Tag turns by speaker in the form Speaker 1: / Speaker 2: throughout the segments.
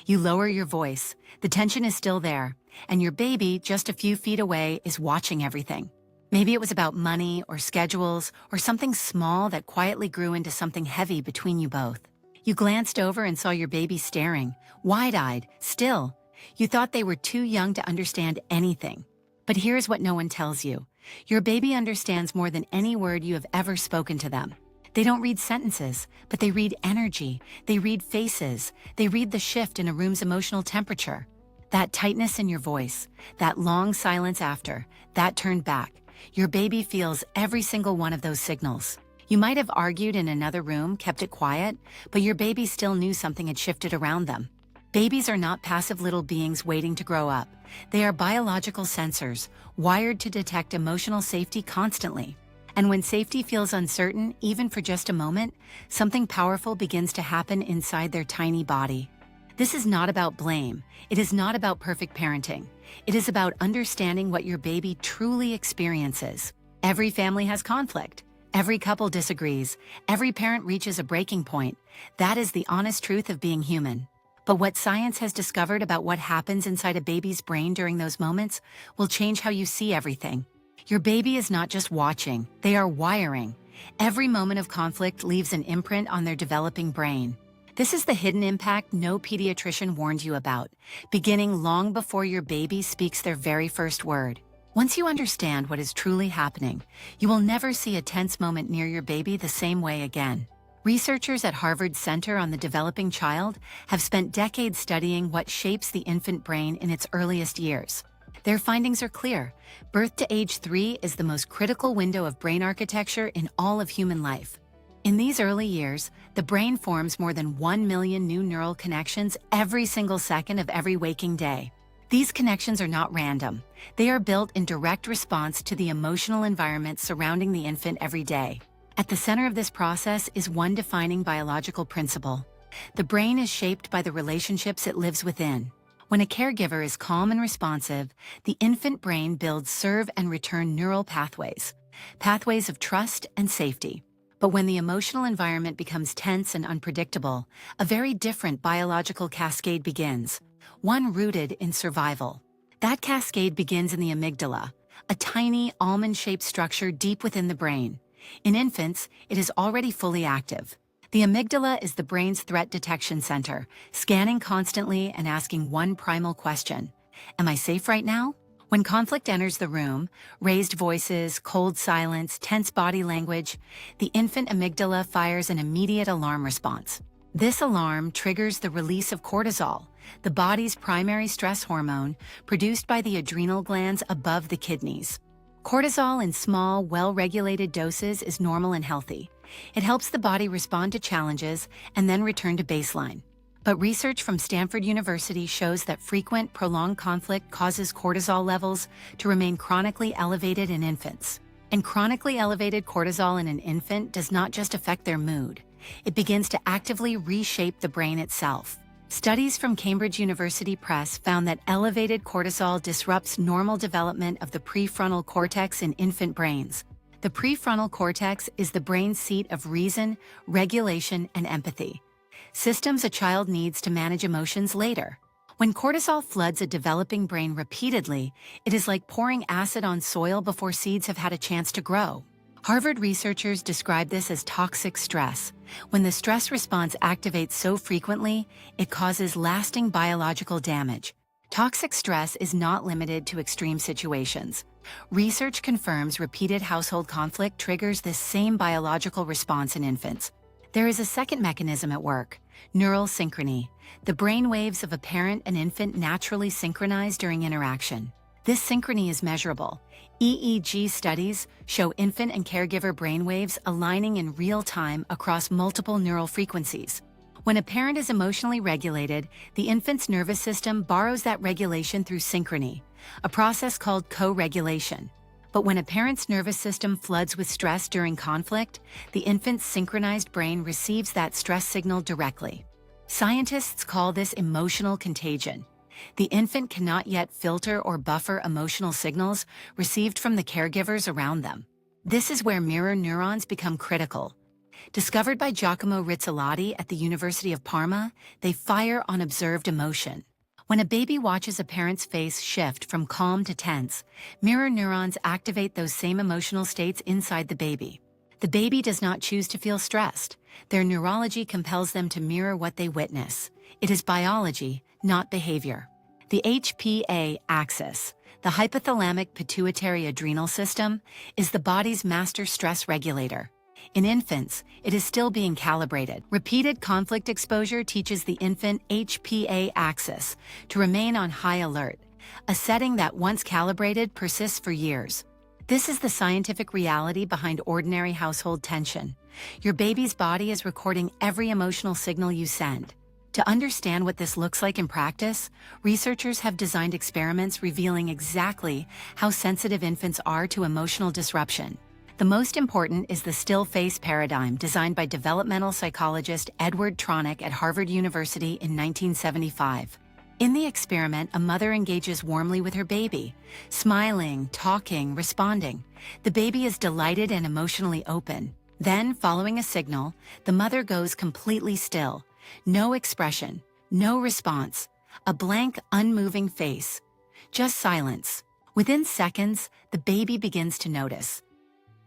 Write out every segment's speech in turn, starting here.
Speaker 1: You lower your voice, the tension is still there, and your baby, just a few feet away, is watching everything. Maybe it was about money or schedules or something small that quietly grew into something heavy between you both. You glanced over and saw your baby staring, wide-eyed, still. You thought they were too young to understand anything. But here's what no one tells you. Your baby understands more than any word you have ever spoken to them. They don't read sentences, but they read energy, they read faces, they read the shift in a room's emotional temperature. That tightness in your voice, that long silence after, that turned back. Your baby feels every single one of those signals. You might have argued in another room, kept it quiet, but your baby still knew something had shifted around them. Babies are not passive little beings waiting to grow up. They are biological sensors, wired to detect emotional safety constantly. And when safety feels uncertain, even for just a moment, something powerful begins to happen inside their tiny body. This is not about blame. It is not about perfect parenting. It is about understanding what your baby truly experiences. Every family has conflict. Every couple disagrees. Every parent reaches a breaking point. That is the honest truth of being human. But what science has discovered about what happens inside a baby's brain during those moments will change how you see everything. Your baby is not just watching, they are wiring. Every moment of conflict leaves an imprint on their developing brain. This is the hidden impact no pediatrician warned you about, beginning long before your baby speaks their very first word. Once you understand what is truly happening, you will never see a tense moment near your baby the same way again. Researchers at Harvard's Center on the Developing Child have spent decades studying what shapes the infant brain in its earliest years. Their findings are clear. Birth to age 3 is the most critical window of brain architecture in all of human life. In these early years, the brain forms more than 1 million new neural connections every single second of every waking day. These connections are not random. They are built in direct response to the emotional environment surrounding the infant every day. At the center of this process is one defining biological principle. The brain is shaped by the relationships it lives within. When a caregiver is calm and responsive, the infant brain builds serve and return neural pathways of trust and safety. But when the emotional environment becomes tense and unpredictable, a very different biological cascade begins, one rooted in survival. That cascade begins in the amygdala, a tiny almond-shaped structure deep within the brain. In infants, it is already fully active. The amygdala is the brain's threat detection center, scanning constantly and asking one primal question: am I safe right now? When conflict enters the room, raised voices, cold silence, tense body language, the infant amygdala fires an immediate alarm response. This alarm triggers the release of cortisol, the body's primary stress hormone produced by the adrenal glands above the kidneys. Cortisol in small, well-regulated doses is normal and healthy. It helps the body respond to challenges and then return to baseline. But research from Stanford University shows that frequent, prolonged conflict causes cortisol levels to remain chronically elevated in infants. And chronically elevated cortisol in an infant does not just affect their mood. It begins to actively reshape the brain itself. Studies from Cambridge University Press found that elevated cortisol disrupts normal development of the prefrontal cortex in infant brains. The prefrontal cortex is the brain's seat of reason, regulation, and empathy. Systems a child needs to manage emotions later. When cortisol floods a developing brain repeatedly, it is like pouring acid on soil before seeds have had a chance to grow. Harvard researchers describe this as toxic stress. When the stress response activates so frequently, it causes lasting biological damage. Toxic stress is not limited to extreme situations. Research confirms repeated household conflict triggers this same biological response in infants. There is a second mechanism at work: neural synchrony. The brain waves of a parent and infant naturally synchronize during interaction. This synchrony is measurable. EEG studies show infant and caregiver brain waves aligning in real time across multiple neural frequencies. When a parent is emotionally regulated, the infant's nervous system borrows that regulation through synchrony, a process called co-regulation. But when a parent's nervous system floods with stress during conflict, the infant's synchronized brain receives that stress signal directly. Scientists call this emotional contagion. The infant cannot yet filter or buffer emotional signals received from the caregivers around them. This is where mirror neurons become critical. Discovered by Giacomo Rizzolatti at the University of Parma, they fire on observed emotion. When a baby watches a parent's face shift from calm to tense, mirror neurons activate those same emotional states inside the baby. The baby does not choose to feel stressed. Their neurology compels them to mirror what they witness. It is biology, not behavior. The HPA axis, the hypothalamic pituitary adrenal system, is the body's master stress regulator. In infants, it is still being calibrated. Repeated conflict exposure teaches the infant HPA axis to remain on high alert. A setting that once calibrated persists for years. This is the scientific reality behind ordinary household tension. Your baby's body is recording every emotional signal you send. To understand what this looks like in practice, researchers have designed experiments revealing exactly how sensitive infants are to emotional disruption. The most important is the still face paradigm designed by developmental psychologist Edward Tronick at Harvard University in 1975. In the experiment, a mother engages warmly with her baby, smiling, talking, responding. The baby is delighted and emotionally open. Then, following a signal, the mother goes completely still. No expression, no response, a blank, unmoving face. Just silence. Within seconds, the baby begins to notice.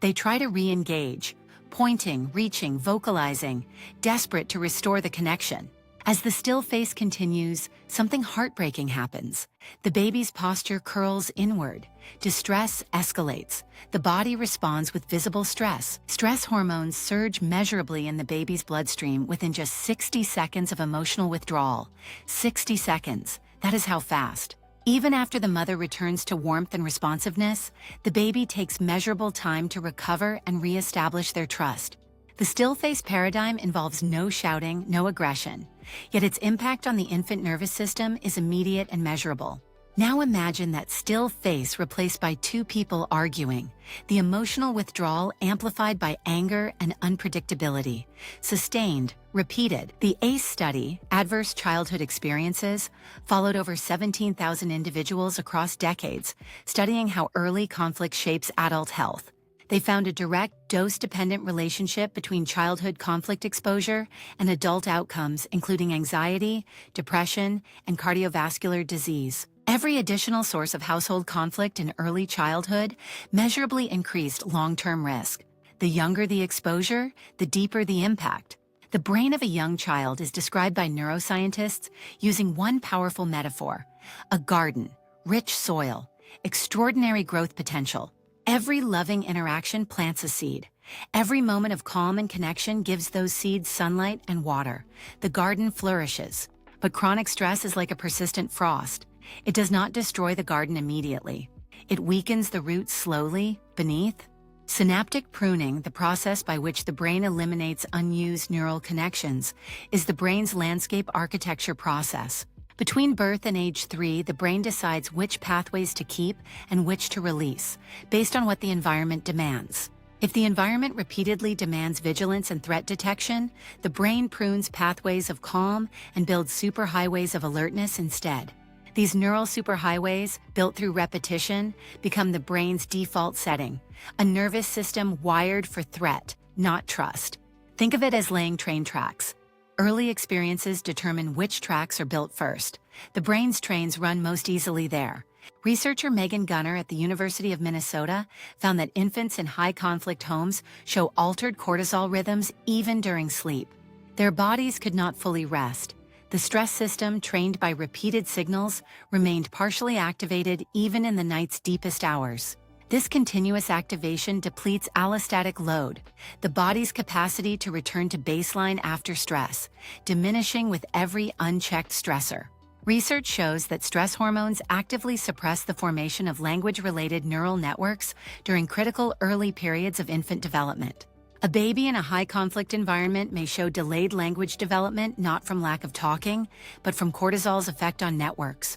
Speaker 1: They try to re-engage, pointing, reaching, vocalizing, desperate to restore the connection. As the still face continues, something heartbreaking happens. The baby's posture curls inward. Distress escalates. The body responds with visible stress. Stress hormones surge measurably in the baby's bloodstream within just 60 seconds of emotional withdrawal. 60 seconds. That is how fast. Even after the mother returns to warmth and responsiveness, the baby takes measurable time to recover and re-establish their trust. The still face paradigm involves no shouting, no aggression, yet its impact on the infant nervous system is immediate and measurable. Now imagine that still face replaced by two people arguing, the emotional withdrawal amplified by anger and unpredictability, sustained, repeated. The ACE study, Adverse Childhood Experiences, followed over 17,000 individuals across decades, studying how early conflict shapes adult health. They found a direct, dose-dependent relationship between childhood conflict exposure and adult outcomes, including anxiety, depression, and cardiovascular disease. Every additional source of household conflict in early childhood measurably increased long-term risk. The younger the exposure, the deeper the impact. The brain of a young child is described by neuroscientists using one powerful metaphor: a garden, rich soil, extraordinary growth potential. Every loving interaction plants a seed. Every moment of calm and connection gives those seeds sunlight and water. The garden flourishes. But chronic stress is like a persistent frost. It does not destroy the garden immediately. It weakens the roots slowly, beneath. Synaptic pruning, the process by which the brain eliminates unused neural connections, is the brain's landscape architecture process. Between birth and age 3, the brain decides which pathways to keep and which to release, based on what the environment demands. If the environment repeatedly demands vigilance and threat detection, the brain prunes pathways of calm and builds superhighways of alertness instead. These neural superhighways, built through repetition, become the brain's default setting, a nervous system wired for threat, not trust. Think of it as laying train tracks. Early experiences determine which tracks are built first. The brain's trains run most easily there. Researcher Megan Gunner at the University of Minnesota found that infants in high-conflict homes show altered cortisol rhythms even during sleep. Their bodies could not fully rest. The stress system, trained by repeated signals, remained partially activated even in the night's deepest hours. This continuous activation depletes allostatic load, the body's capacity to return to baseline after stress, diminishing with every unchecked stressor. Research shows that stress hormones actively suppress the formation of language-related neural networks during critical early periods of infant development. A baby in a high-conflict environment may show delayed language development not from lack of talking, but from cortisol's effect on networks.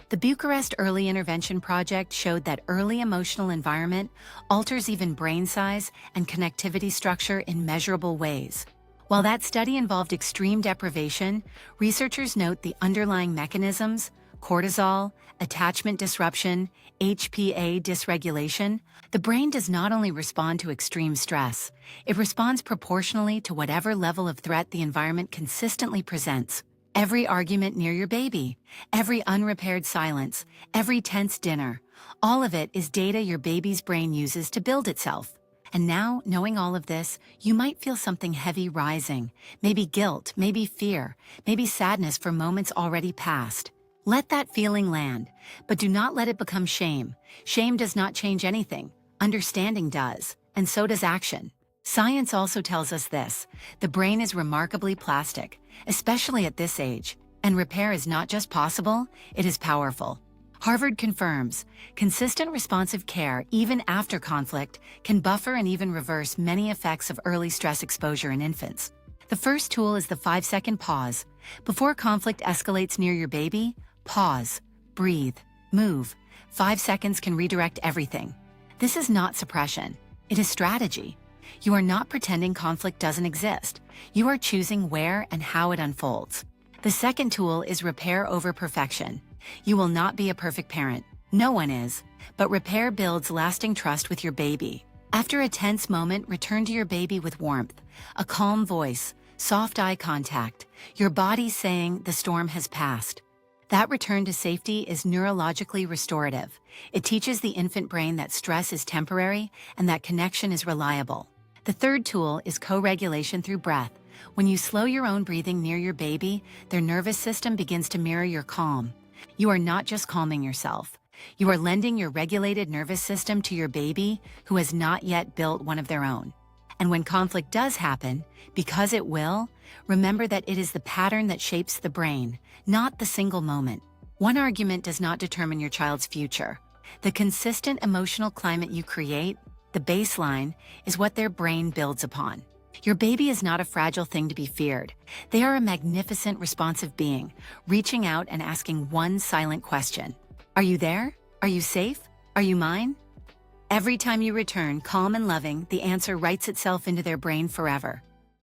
Speaker 1: The Bucharest Early Intervention Project showed that early emotional environment alters even brain size and connectivity structure in measurable ways. While that study involved extreme deprivation, researchers note the underlying mechanisms, cortisol, attachment disruption, HPA dysregulation, the brain does not only respond to extreme stress, it responds proportionally to whatever level of threat the environment consistently presents. Every argument near your baby, every unrepaired silence, every tense dinner, all of it is data your baby's brain uses to build itself. And now, knowing all of this, you might feel something heavy rising, maybe guilt, maybe fear, maybe sadness for moments already past. Let that feeling land, but do not let it become shame. Shame does not change anything. Understanding does, and so does action. Science also tells us this: the brain is remarkably plastic, especially at this age, and repair is not just possible, it is powerful. Harvard confirms, consistent responsive care, even after conflict, can buffer and even reverse many effects of early stress exposure in infants. The first tool is the 5-second pause. Before conflict escalates near your baby, pause, breathe, move. 5 seconds can redirect everything. This is not suppression. It is strategy. You are not pretending conflict doesn't exist. You are choosing where and how it unfolds. The second tool is repair over perfection. You will not be a perfect parent. No one is. But repair builds lasting trust with your baby. After a tense moment, return to your baby with warmth, a calm voice, soft eye contact, your body saying the storm has passed. That return to safety is neurologically restorative. It teaches the infant brain that stress is temporary and that connection is reliable. The third tool is co-regulation through breath. When you slow your own breathing near your baby, their nervous system begins to mirror your calm. You are not just calming yourself. You are lending your regulated nervous system to your baby who has not yet built one of their own. And when conflict does happen, because it will, remember that it is the pattern that shapes the brain, not the single moment. One argument does not determine your child's future. The consistent emotional climate you create, the baseline, is what their brain builds upon. Your baby is not a fragile thing to be feared. They are a magnificent, responsive being, reaching out and asking one silent question. Are you there? Are you safe? Are you mine? Every time you return, calm and loving, the answer writes itself into their brain forever.